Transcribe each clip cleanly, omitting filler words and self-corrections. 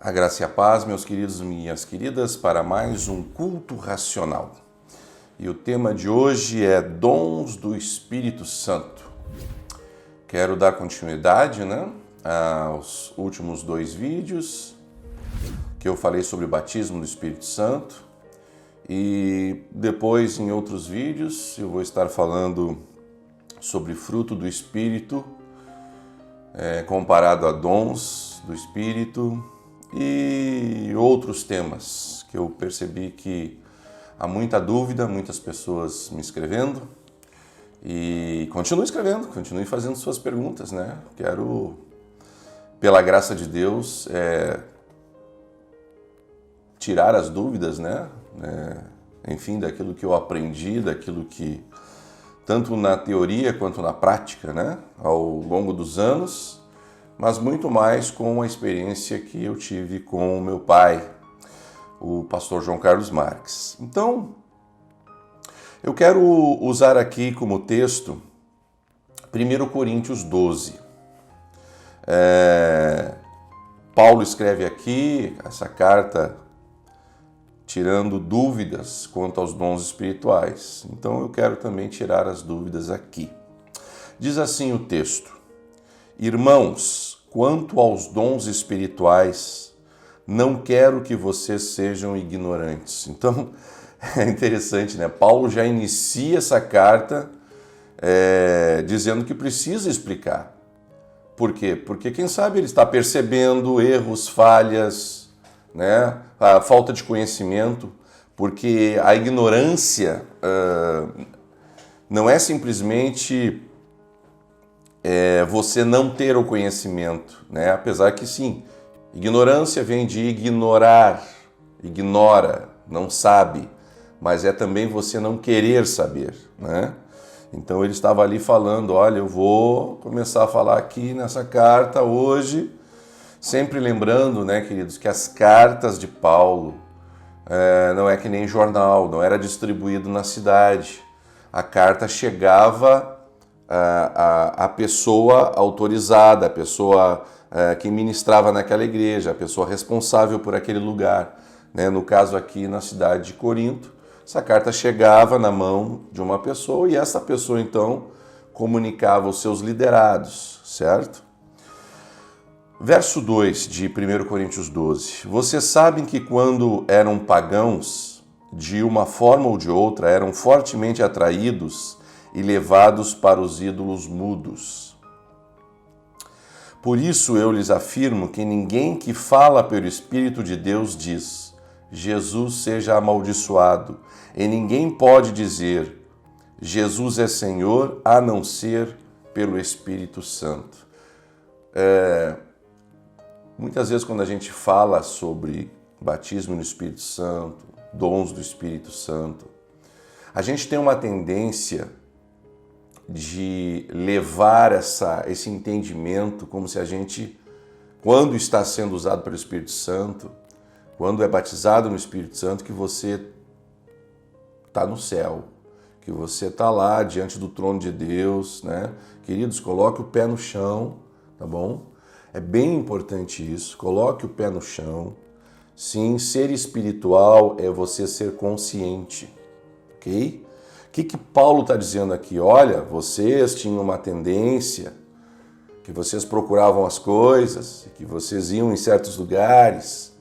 A graça e a paz, meus queridos e minhas queridas, para mais um culto racional. E o tema de hoje é Dons do Espírito Santo. Quero dar continuidade, aos últimos 2 vídeos que eu falei sobre o batismo do Espírito Santo. E depois, em outros vídeos, eu vou estar falando sobre fruto do Espírito, comparado a dons do Espírito, e outros temas que eu percebi que há muita dúvida, muitas pessoas me escrevendo, e continue escrevendo, continue fazendo suas perguntas, Quero, pela graça de Deus, tirar as dúvidas, enfim, daquilo que eu aprendi, daquilo que, tanto na teoria quanto na prática, ao longo dos anos, mas muito mais com a experiência que eu tive com o meu pai, o pastor João Carlos Marques. Então, eu quero usar aqui como texto 1 Coríntios 12. Paulo escreve aqui essa carta tirando dúvidas quanto aos dons espirituais. Então, eu quero também tirar as dúvidas aqui. Diz assim o texto: Irmãos, quanto aos dons espirituais, não quero que vocês sejam ignorantes. Então, é interessante, Paulo já inicia essa carta dizendo que precisa explicar. Por quê? Porque, quem sabe, ele está percebendo erros, falhas, a falta de conhecimento, porque a ignorância não é simplesmente você não ter o conhecimento, Apesar que sim, ignorância vem de ignorar, ignora, não sabe, mas é também você não querer saber, Então ele estava ali falando, olha, eu vou começar a falar aqui nessa carta hoje, sempre lembrando, queridos, que as cartas de Paulo não é que nem jornal, não era distribuído na cidade. A carta chegava a pessoa autorizada, a pessoa que ministrava naquela igreja, a pessoa responsável por aquele lugar. No caso aqui na cidade de Corinto, essa carta chegava na mão de uma pessoa e essa pessoa então comunicava aos seus liderados, certo? Verso 2 de 1 Coríntios 12. Vocês sabem que quando eram pagãos, de uma forma ou de outra, eram fortemente atraídos e levados para os ídolos mudos. Por isso eu lhes afirmo que ninguém que fala pelo Espírito de Deus diz: Jesus seja amaldiçoado, e ninguém pode dizer: Jesus é Senhor, a não ser pelo Espírito Santo. Muitas vezes quando a gente fala sobre batismo no Espírito Santo, dons do Espírito Santo, a gente tem uma tendência de levar esse entendimento como se a gente, quando está sendo usado pelo Espírito Santo, quando é batizado no Espírito Santo, que você está no céu, que você está lá diante do trono de Deus, Queridos, coloque o pé no chão, tá bom? É bem importante isso, coloque o pé no chão. Sim, ser espiritual é você ser consciente, ok? O que Paulo está dizendo aqui? Olha, vocês tinham uma tendência, que vocês procuravam as coisas, que vocês iam em certos lugares,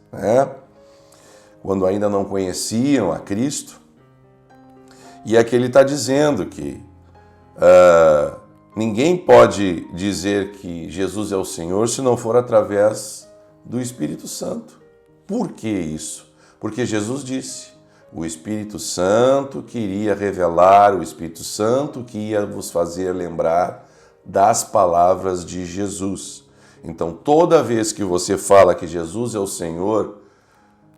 quando ainda não conheciam a Cristo. E aqui ele está dizendo que ninguém pode dizer que Jesus é o Senhor se não for através do Espírito Santo. Por que isso? Porque Jesus disse: o Espírito Santo que iria revelar, o Espírito Santo que ia vos fazer lembrar das palavras de Jesus. Então, toda vez que você fala que Jesus é o Senhor,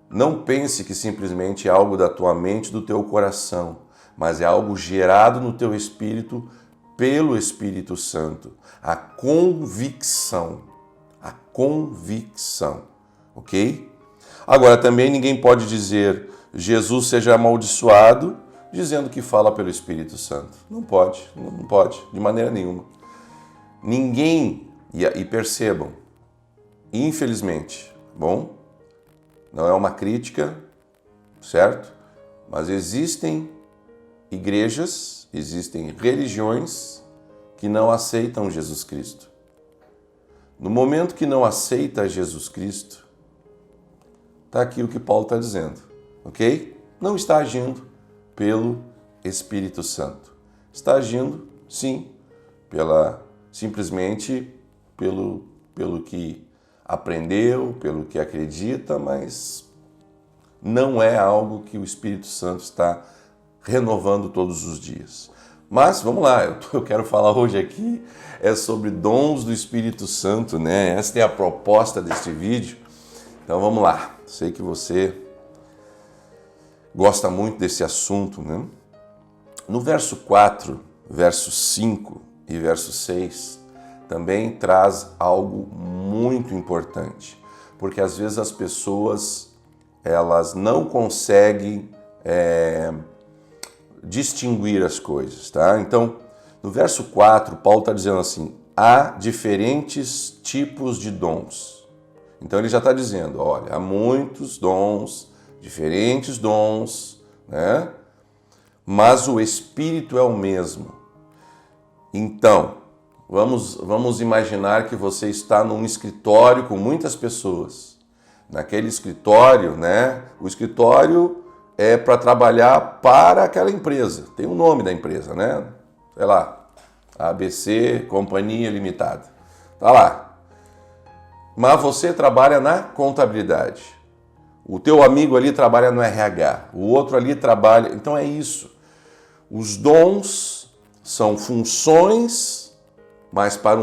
não pense que simplesmente é algo da tua mente, do teu coração, mas é algo gerado no teu espírito pelo Espírito Santo. A convicção, ok? Agora, também ninguém pode dizer Jesus seja amaldiçoado dizendo que fala pelo Espírito Santo. Não pode, de maneira nenhuma. Ninguém, e percebam, infelizmente, bom, não é uma crítica, certo? Mas existem igrejas, existem religiões que não aceitam Jesus Cristo. No momento que não aceita Jesus Cristo, está aqui o que Paulo está dizendo, ok? Não está agindo pelo Espírito Santo. Está agindo, sim, simplesmente pelo que aprendeu, pelo que acredita, mas não é algo que o Espírito Santo está renovando todos os dias. Mas vamos lá, eu quero falar hoje aqui sobre dons do Espírito Santo, né? Esta é a proposta deste vídeo. Então vamos lá. Sei que você gosta muito desse assunto, né? No verso 4, verso 5 e verso 6, também traz algo muito importante, porque às vezes as pessoas elas não conseguem distinguir as coisas, tá? Então, no verso 4, Paulo está dizendo assim, há diferentes tipos de dons. Então ele já está dizendo, olha, há muitos dons, diferentes dons, né? Mas o Espírito é o mesmo. Então, vamos imaginar que você está num escritório com muitas pessoas. Naquele escritório, né? O escritório é para trabalhar para aquela empresa. Tem o nome da empresa, né? Sei lá, ABC Companhia Limitada. Tá lá. Mas você trabalha na contabilidade. O teu amigo ali trabalha no RH. O outro ali trabalha... Então é isso. Os dons são funções, mas para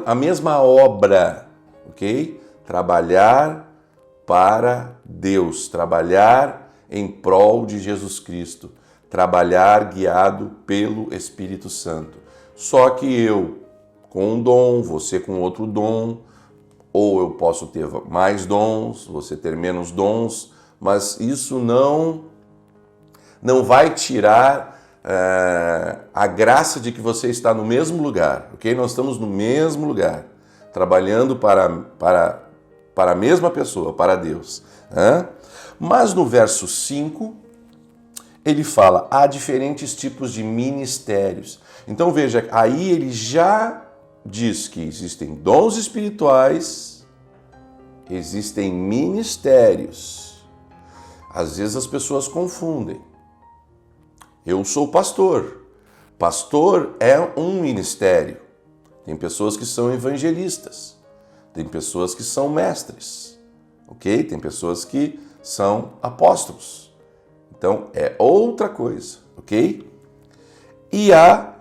a mesma obra, ok? Trabalhar para Deus, trabalhar em prol de Jesus Cristo, trabalhar guiado pelo Espírito Santo. Só que eu com um dom, você com outro dom, ou eu posso ter mais dons, você ter menos dons, mas isso não vai tirar a graça de que você está no mesmo lugar, ok? Nós estamos no mesmo lugar, trabalhando para a mesma pessoa, para Deus. Né? Mas no verso 5, ele fala, há diferentes tipos de ministérios. Então veja, aí ele já diz que existem dons espirituais, existem ministérios. Às vezes as pessoas confundem. Eu sou pastor. Pastor é um ministério. Tem pessoas que são evangelistas. Tem pessoas que são mestres. Ok? Tem pessoas que são apóstolos. Então é outra coisa. Ok? E há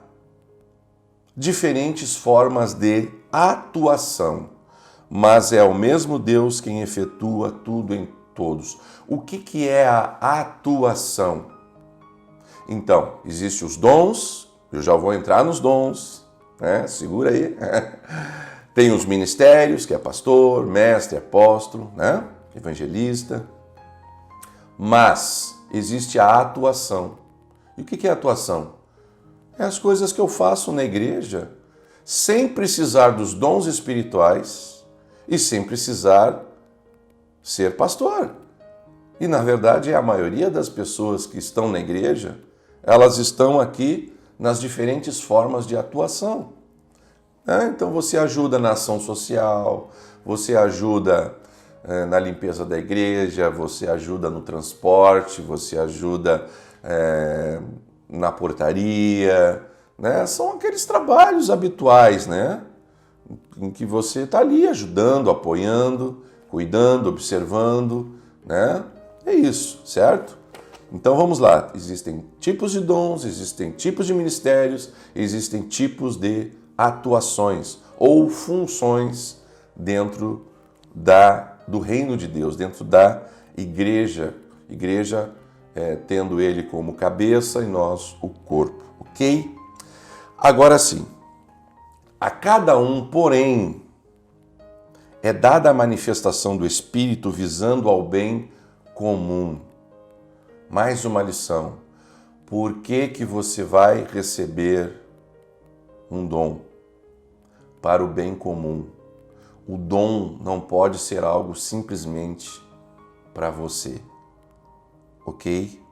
diferentes formas de atuação. Mas é o mesmo Deus quem efetua tudo em todos. O que é a atuação? Então, existem os dons, eu já vou entrar nos dons, né? Segura aí. Tem os ministérios, que é pastor, mestre, apóstolo, né? Evangelista. Mas existe a atuação. E o que é a atuação? É as coisas que eu faço na igreja, sem precisar dos dons espirituais e sem precisar ser pastor. E, na verdade, a maioria das pessoas que estão na igreja, elas estão aqui nas diferentes formas de atuação. Então, você ajuda na ação social, você ajuda na limpeza da igreja, você ajuda no transporte, você ajuda na portaria, né? São aqueles trabalhos habituais, né? Em que você está ali ajudando, apoiando, cuidando, observando, né? É isso, certo? Então vamos lá, existem tipos de dons, existem tipos de ministérios, existem tipos de atuações ou funções dentro do reino de Deus, dentro da igreja, tendo ele como cabeça e nós o corpo, ok? Agora sim, a cada um, porém, é dada a manifestação do Espírito visando ao bem comum. Mais uma lição. Por que você vai receber um dom? Para o bem comum. O dom não pode ser algo simplesmente para você. Ok?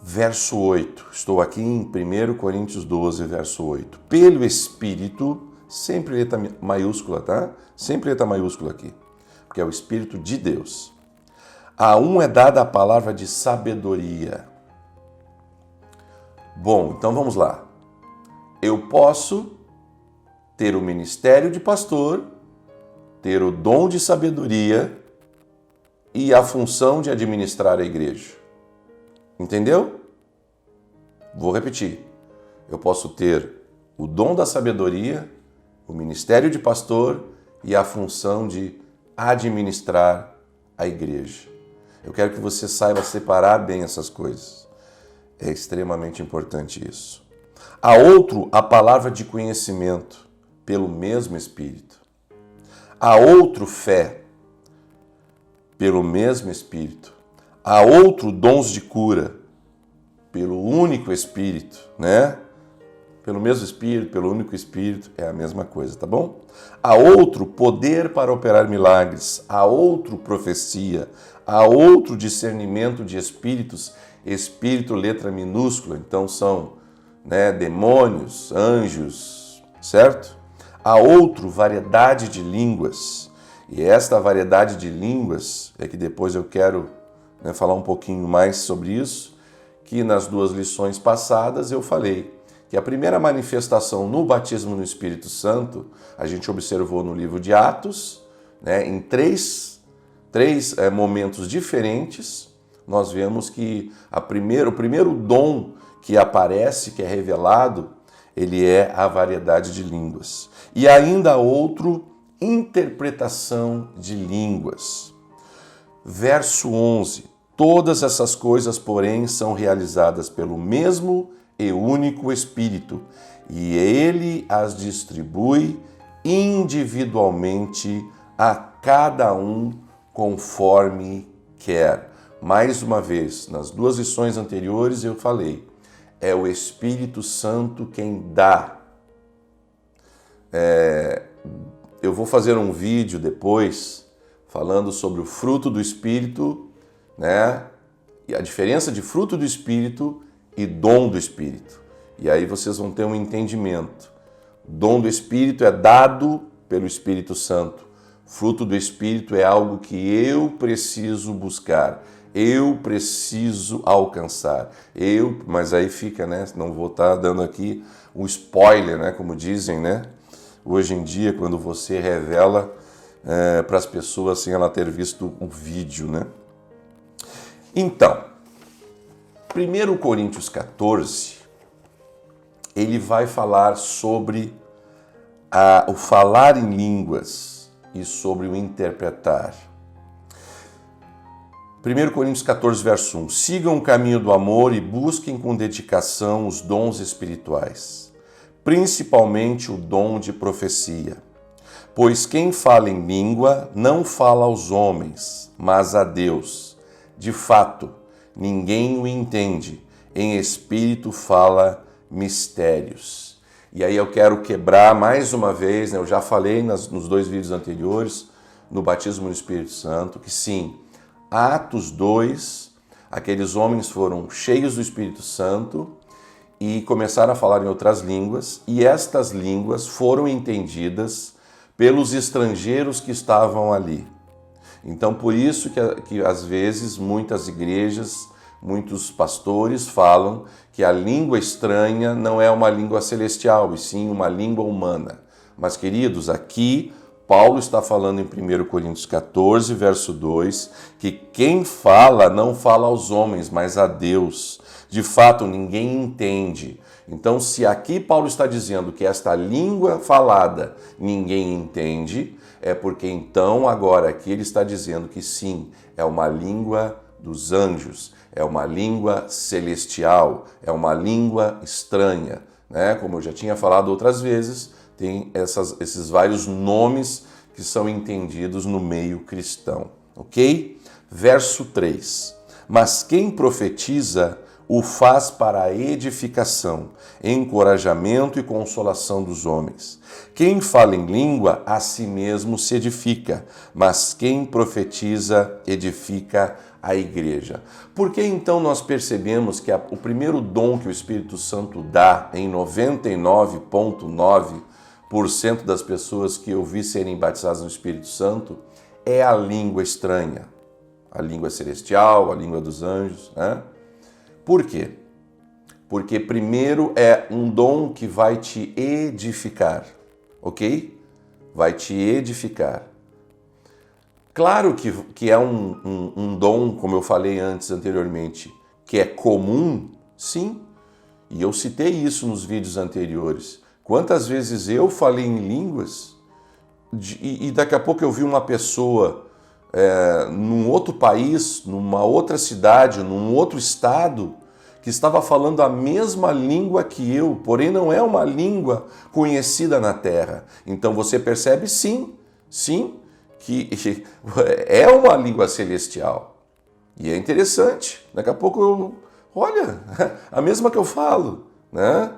Verso 8. Estou aqui em 1 Coríntios 12, verso 8. Pelo Espírito, sempre letra maiúscula, tá? Sempre letra maiúscula aqui, porque é o Espírito de Deus. A um é dada a palavra de sabedoria. Bom, então vamos lá. Eu posso ter o ministério de pastor, ter o dom de sabedoria e a função de administrar a igreja. Entendeu? Vou repetir. Eu posso ter o dom da sabedoria, o ministério de pastor e a função de administrar a igreja. Eu quero que você saiba separar bem essas coisas. É extremamente importante isso. Há outro, a palavra de conhecimento, pelo mesmo Espírito. Há outro, fé, pelo mesmo Espírito. Há outro, dons de cura, pelo único Espírito, né? Pelo mesmo Espírito, pelo único Espírito, é a mesma coisa, tá bom? Há outro, poder para operar milagres. Há outro, profecia. Há outro, discernimento de espíritos. Espírito, letra minúscula, então são, né, demônios, anjos, certo? Há outro, variedade de línguas. E esta variedade de línguas é que depois eu quero, né, falar um pouquinho mais sobre isso, que nas 2 lições passadas eu falei que a primeira manifestação no batismo no Espírito Santo, a gente observou no livro de Atos, né, em três momentos diferentes, nós vemos que o primeiro dom que aparece, que é revelado, ele é a variedade de línguas. E ainda outro, interpretação de línguas. Verso 11. Todas essas coisas, porém, são realizadas pelo mesmo e único Espírito, e ele as distribui individualmente a cada um conforme quer. Mais uma vez, nas 2 lições anteriores eu falei, é o Espírito Santo quem dá. Eu vou fazer um vídeo depois falando sobre o fruto do Espírito, né? E a diferença de fruto do Espírito e dom do Espírito. E aí vocês vão ter um entendimento. Dom do Espírito é dado pelo Espírito Santo. Fruto do Espírito é algo que eu preciso buscar, eu preciso alcançar. Mas aí fica, né? Não vou estar dando aqui o spoiler, né? Como dizem, né? Hoje em dia, quando você revela para as pessoas sem ela ter visto o vídeo, né? Então, 1 Coríntios 14, ele vai falar sobre o falar em línguas e sobre o interpretar. 1 Coríntios 14, verso 1. Sigam o caminho do amor e busquem com dedicação os dons espirituais, principalmente o dom de profecia. Pois quem fala em língua não fala aos homens, mas a Deus. De fato, ninguém o entende. Em espírito fala mistérios. E aí eu quero quebrar mais uma vez, né? Eu já falei nos 2 vídeos anteriores, no batismo no Espírito Santo, que sim, Atos 2, aqueles homens foram cheios do Espírito Santo e começaram a falar em outras línguas, e estas línguas foram entendidas pelos estrangeiros que estavam ali. Então, por isso que às vezes muitas igrejas, muitos pastores falam que a língua estranha não é uma língua celestial, e sim uma língua humana. Mas, queridos, aqui Paulo está falando em 1 Coríntios 14, verso 2, que quem fala não fala aos homens, mas a Deus. De fato, ninguém entende. Então, se aqui Paulo está dizendo que esta língua falada ninguém entende, é porque então agora aqui ele está dizendo que sim, é uma língua dos anjos, é uma língua celestial, é uma língua estranha, né? Como eu já tinha falado outras vezes, tem esses vários nomes que são entendidos no meio cristão, ok? Verso 3. Mas quem profetiza o faz para a edificação, encorajamento e consolação dos homens. Quem fala em língua, a si mesmo se edifica, mas quem profetiza, edifica a igreja. Por que então nós percebemos que o primeiro dom que o Espírito Santo dá em 99,9% das pessoas que eu vi serem batizadas no Espírito Santo é a língua estranha, a língua celestial, a língua dos anjos, né? Por quê? Porque primeiro é um dom que vai te edificar, ok? Vai te edificar. Claro que é um dom, como eu falei anteriormente, que é comum, sim. E eu citei isso nos vídeos anteriores. Quantas vezes eu falei em línguas e daqui a pouco eu vi uma pessoa num outro país, numa outra cidade, num outro estado, que estava falando a mesma língua que eu, porém não é uma língua conhecida na Terra. Então você percebe sim, que é uma língua celestial. E é interessante. Daqui a pouco olha, a mesma que eu falo, né?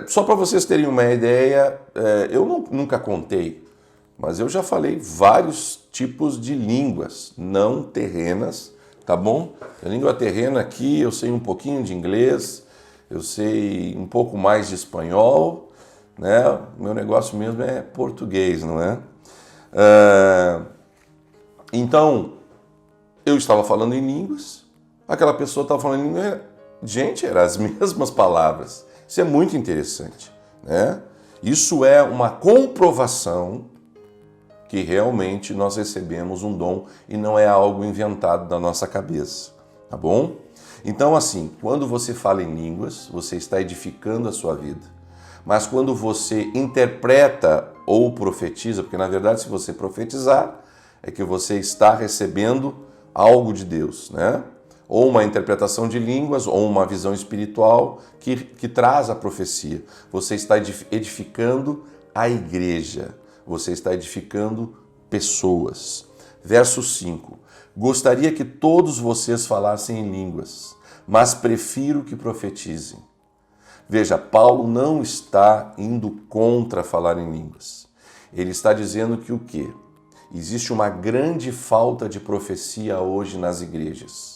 Só para vocês terem uma ideia, eu nunca contei, mas eu já falei vários tipos de línguas não terrenas, tá bom? A língua terrena aqui, eu sei um pouquinho de inglês, eu sei um pouco mais de espanhol, né? Meu negócio mesmo é português, não é? Então, eu estava falando em línguas, aquela pessoa estava falando em línguas, gente, eram as mesmas palavras. Isso é muito interessante, né? Isso é uma comprovação que realmente nós recebemos um dom e não é algo inventado da nossa cabeça, tá bom? Então, assim, quando você fala em línguas, você está edificando a sua vida. Mas quando você interpreta ou profetiza, porque na verdade se você profetizar, é que você está recebendo algo de Deus, né? Ou uma interpretação de línguas, ou uma visão espiritual que traz a profecia. Você está edificando a igreja, você está edificando pessoas. Verso 5. Gostaria que todos vocês falassem em línguas, mas prefiro que profetizem. Veja, Paulo não está indo contra falar em línguas. Ele está dizendo que o quê? Existe uma grande falta de profecia hoje nas igrejas.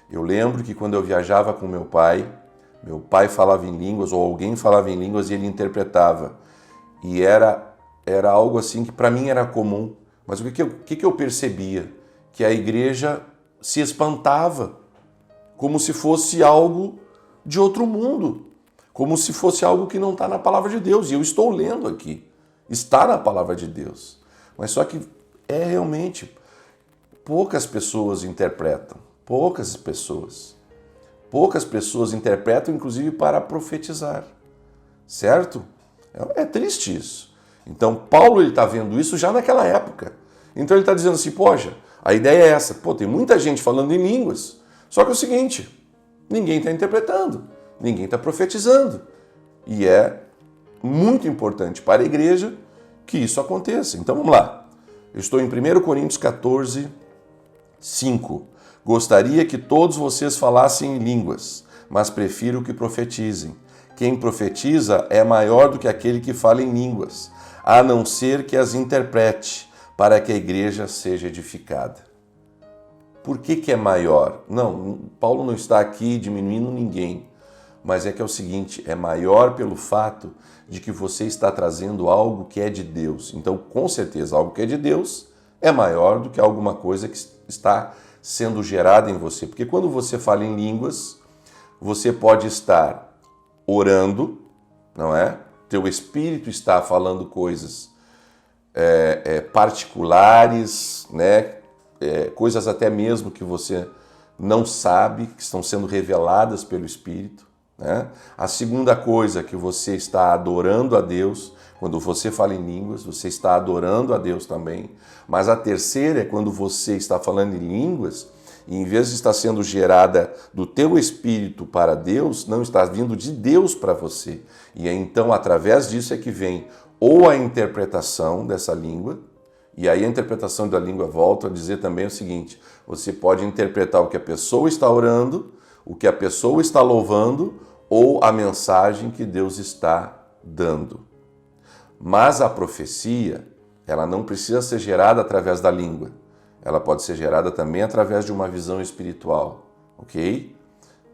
Eu lembro que quando eu viajava com meu pai falava em línguas, ou alguém falava em línguas e ele interpretava. E era algo assim que para mim era comum. Mas o que eu percebia? Que a igreja se espantava, como se fosse algo de outro mundo, como se fosse algo que não está na palavra de Deus. E eu estou lendo aqui, está na palavra de Deus. Mas só que realmente poucas pessoas interpretam, poucas pessoas interpretam, inclusive para profetizar, certo? É triste isso. Então Paulo está vendo isso já naquela época. Então ele está dizendo assim, poxa, a ideia é essa, tem muita gente falando em línguas, só que é o seguinte, ninguém está interpretando, ninguém está profetizando. E é muito importante para a igreja que isso aconteça. Então vamos lá. Eu estou em 1 Coríntios 14, 5. Gostaria que todos vocês falassem em línguas, mas prefiro que profetizem. Quem profetiza é maior do que aquele que fala em línguas, a não ser que as interprete, para que a igreja seja edificada. Por que é maior? Não, Paulo não está aqui diminuindo ninguém, mas é que é o seguinte, é maior pelo fato de que você está trazendo algo que é de Deus. Então, com certeza, algo que é de Deus é maior do que alguma coisa que está sendo gerada em você. Porque quando você fala em línguas, você pode estar orando, não é? Teu espírito está falando coisas particulares, né? Coisas até mesmo que você não sabe, que estão sendo reveladas pelo Espírito, né? A segunda coisa que você está adorando a Deus, quando você fala em línguas, você está adorando a Deus também. Mas a terceira é quando você está falando em línguas, e em vez de estar sendo gerada do teu espírito para Deus, não está vindo de Deus para você. E então, através disso é que vem ou a interpretação dessa língua, e aí a interpretação da língua volta a dizer também o seguinte, você pode interpretar o que a pessoa está orando, o que a pessoa está louvando ou a mensagem que Deus está dando. Mas a profecia, ela não precisa ser gerada através da língua. Ela pode ser gerada também através de uma visão espiritual, ok?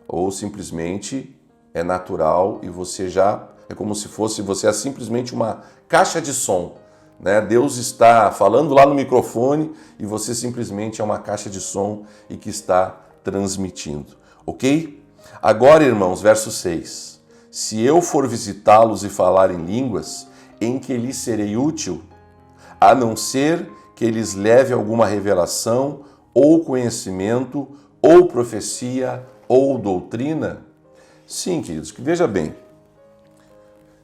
Ou simplesmente é natural e você já... É como se fosse, você é simplesmente uma caixa de som, né? Deus está falando lá no microfone e você simplesmente é uma caixa de som e que está transmitindo, ok? Agora, irmãos, verso 6. Se eu for visitá-los e falar em línguas, em que lhes serei útil, a não ser que eles leve alguma revelação, ou conhecimento, ou profecia, ou doutrina? Sim, queridos, veja bem.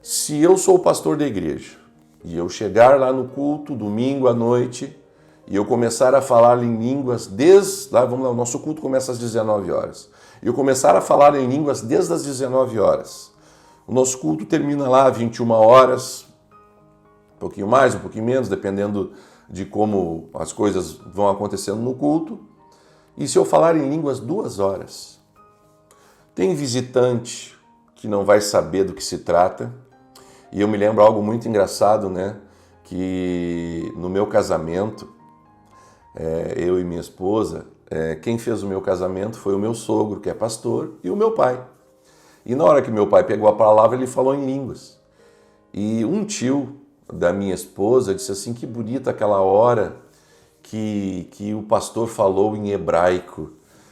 Se eu sou o pastor da igreja e eu chegar lá no culto, domingo à noite, e eu começar a falar em línguas vamos lá, o nosso culto começa às 19 horas. E eu começar a falar em línguas desde as 19 horas. O nosso culto termina lá às 21 horas, um pouquinho mais, um pouquinho menos, dependendo de como as coisas vão acontecendo no culto. E se eu falar em línguas 2 horas? Tem visitante que não vai saber do que se trata. E eu me lembro algo muito engraçado, né? Que no meu casamento, eu e minha esposa, quem fez o meu casamento foi o meu sogro, que é pastor, e o meu pai. E na hora que meu pai pegou a palavra, ele falou em línguas. E um tio da minha esposa disse assim, que bonita aquela hora que o pastor falou em hebraico,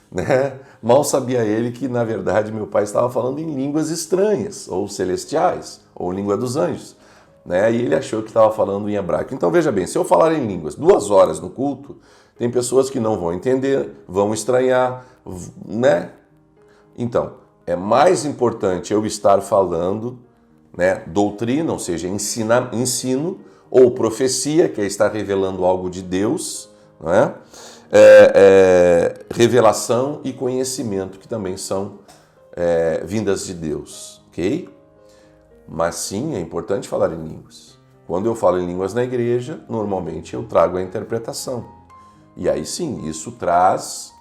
né? Mal sabia ele que, na verdade, meu pai estava falando em línguas estranhas, ou celestiais, ou língua dos anjos, né? E ele achou que estava falando em hebraico. Então, veja bem, se eu falar em línguas 2 horas no culto, tem pessoas que não vão entender, vão estranhar, né? Então, é mais importante eu estar falando, né, doutrina, ou seja, ensino, ou profecia, que é estar revelando algo de Deus, não é? Revelação e conhecimento, que também são vindas de Deus, ok? Mas sim, é importante falar em línguas. Quando eu falo em línguas na igreja, normalmente eu trago a interpretação. E aí sim, isso traz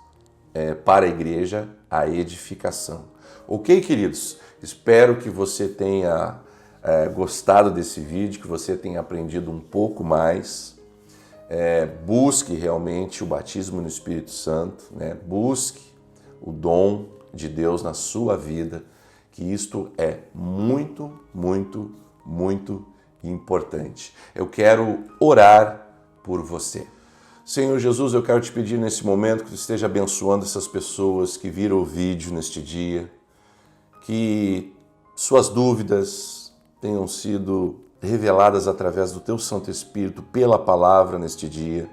para a igreja a edificação. Ok, queridos? Espero que você tenha gostado desse vídeo, que você tenha aprendido um pouco mais. Busque realmente o batismo no Espírito Santo, né? Busque o dom de Deus na sua vida, que isto é muito, muito, muito importante. Eu quero orar por você. Senhor Jesus, eu quero te pedir nesse momento que tu esteja abençoando essas pessoas que viram o vídeo neste dia, que suas dúvidas tenham sido reveladas através do teu Santo Espírito pela palavra neste dia.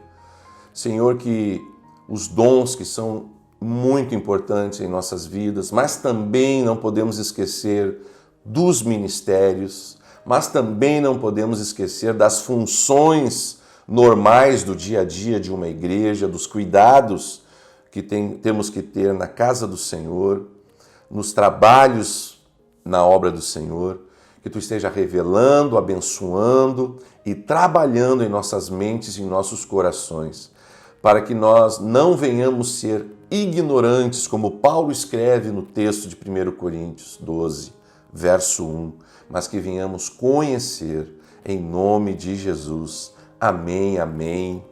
Senhor, que os dons que são muito importantes em nossas vidas, mas também não podemos esquecer dos ministérios, mas também não podemos esquecer das funções normais do dia a dia de uma igreja, dos cuidados que temos que ter na casa do Senhor, nos trabalhos na obra do Senhor, que tu esteja revelando, abençoando e trabalhando em nossas mentes e em nossos corações, para que nós não venhamos ser ignorantes, como Paulo escreve no texto de 1 Coríntios 12, verso 1, mas que venhamos conhecer em nome de Jesus. Amém, amém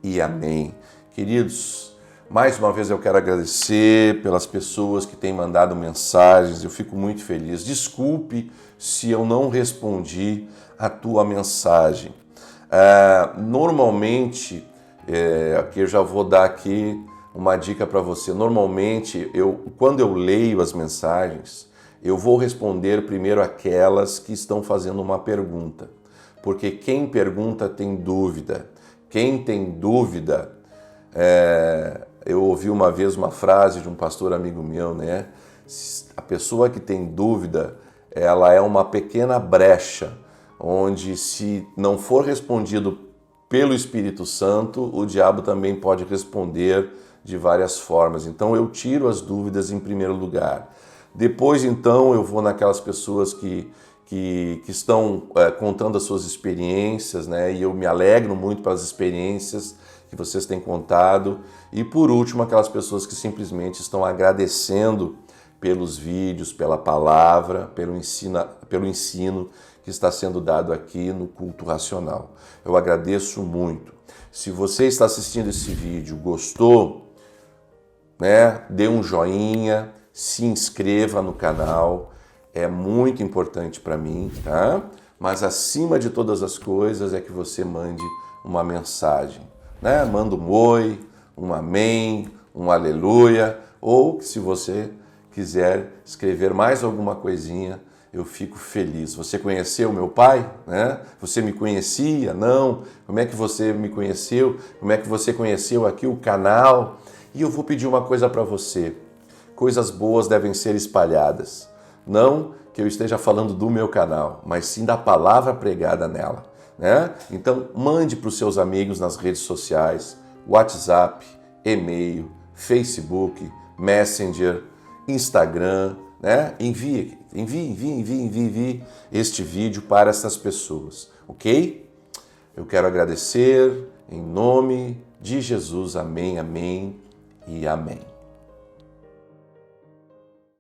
e amém. Queridos, mais uma vez eu quero agradecer pelas pessoas que têm mandado mensagens, eu fico muito feliz. Desculpe se eu não respondi a tua mensagem. Normalmente, aqui eu já vou dar aqui uma dica para você. Normalmente, quando eu leio as mensagens, eu vou responder primeiro aquelas que estão fazendo uma pergunta. Porque quem pergunta tem dúvida. Quem tem dúvida, eu ouvi uma vez uma frase de um pastor amigo meu, né? A pessoa que tem dúvida, ela é uma pequena brecha, onde se não for respondido pelo Espírito Santo, o diabo também pode responder de várias formas. Então eu tiro as dúvidas em primeiro lugar. Depois, então, eu vou naquelas pessoas que estão contando as suas experiências, né? E eu me alegro muito pelas experiências que vocês têm contado e, por último, aquelas pessoas que simplesmente estão agradecendo pelos vídeos, pela palavra, pelo ensino que está sendo dado aqui no Culto Racional. Eu agradeço muito. Se você está assistindo esse vídeo, gostou, dê um joinha, se inscreva no canal, é muito importante para mim, tá? Mas acima de todas as coisas é que você mande uma mensagem, Manda um oi, um amém, um aleluia, ou se você quiser escrever mais alguma coisinha, eu fico feliz. Você conheceu meu pai? Você me conhecia? Não? Como é que você me conheceu? Como é que você conheceu aqui o canal? E eu vou pedir uma coisa para você. Coisas boas devem ser espalhadas. Não que eu esteja falando do meu canal, mas sim da palavra pregada nela. Então, mande para os seus amigos nas redes sociais, WhatsApp, e-mail, Facebook, Messenger, Instagram, Envie este vídeo para essas pessoas, ok? Eu quero agradecer em nome de Jesus, amém, amém e amém.